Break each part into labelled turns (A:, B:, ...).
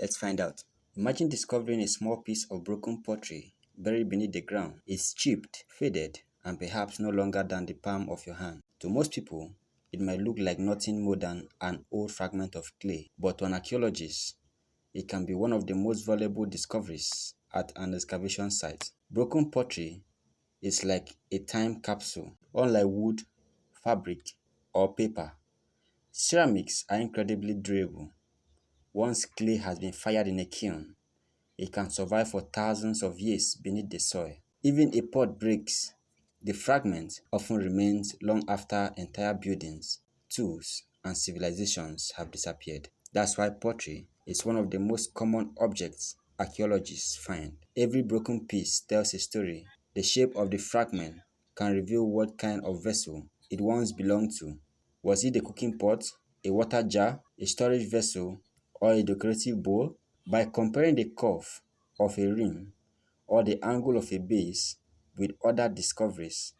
A: Let's find out. Imagine discovering a small piece of broken pottery buried beneath the ground. It's chipped, faded, and perhaps no longer than the palm of your hand. To most people, it might look like nothing more than an old fragment of clay, but to an archaeologist, it can be one of the most valuable discoveries at an excavation site. Broken pottery is like a time capsule. Unlike wood, fabric, or paper, ceramics are incredibly durable. Once clay has been fired in a kiln, it can survive for thousands of years beneath the soil. Even a pot breaks, the fragment often remains long after entire buildings, tools, and civilizations have disappeared. That's why pottery is one of the most common objects archaeologists find. Every broken piece tells a story. The shape of the fragment can reveal what kind of vessel it once belonged to. Was it a cooking pot, a water jar, a storage vessel, or a decorative bowl? By comparing the curve of a rim or the angle of a base with other discoveries,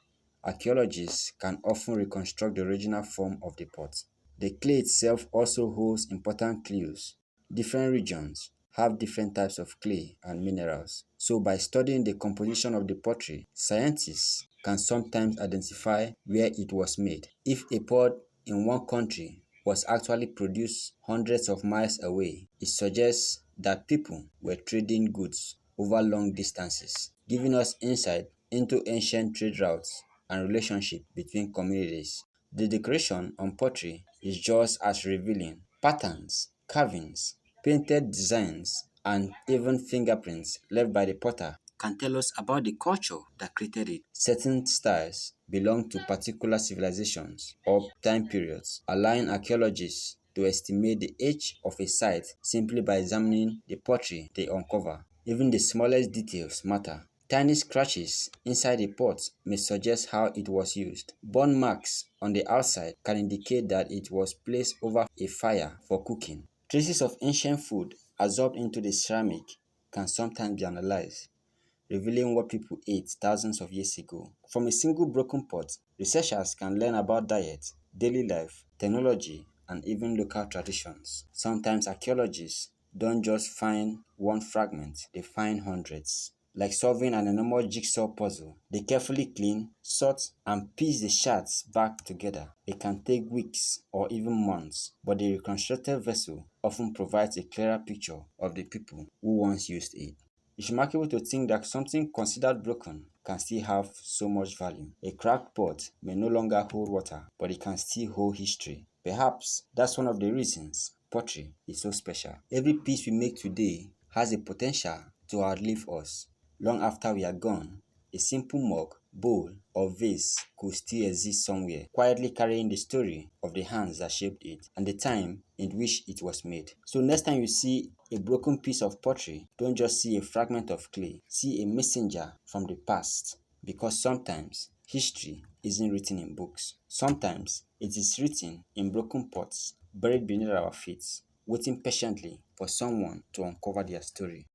A: archaeologists can often reconstruct the original form of the pot. The clay itself also holds important clues. Different regions have different types of clay and minerals. So by studying the composition of the pottery, scientists can sometimes identify where it was made. If a pot in one country was actually produced hundreds of miles away, it suggests that people were trading goods over long distances, giving us insight into ancient trade routes and relationships between communities. The decoration on pottery is just as revealing. Patterns, carvings, painted designs, and even fingerprints left by the potter can tell us about the culture that created it. Certain styles belong to particular civilizations or time periods, allowing archaeologists to estimate the age of a site simply by examining the pottery they uncover. Even the smallest details matter. Tiny scratches inside a pot may suggest how it was used. Burn marks on the outside can indicate that it was placed over a fire for cooking. Traces of ancient food absorbed into the ceramic can sometimes be analyzed, revealing what people ate thousands of years ago. From a single broken pot, researchers can learn about diet, daily life, technology, and even local traditions. Sometimes archaeologists don't just find one fragment, they find hundreds. Like solving an enormous jigsaw puzzle, they carefully clean, sort, and piece the shards back together. It can take weeks or even months, but the reconstructed vessel often provides a clearer picture of the people who once used it. It's remarkable to think that something considered broken can still have so much value. A cracked pot may no longer hold water, but it can still hold history. Perhaps that's one of the reasons pottery is so special. Every piece we make today has a potential to outlive us. Long after we are gone, a simple mug, bowl, or vase could still exist somewhere, quietly carrying the story of the hands that shaped it and the time in which it was made. So next time you see a broken piece of pottery, don't just see a fragment of clay, see a messenger from the past. Because sometimes history isn't written in books. Sometimes it is written in broken pots buried beneath our feet, waiting patiently for someone to uncover their story.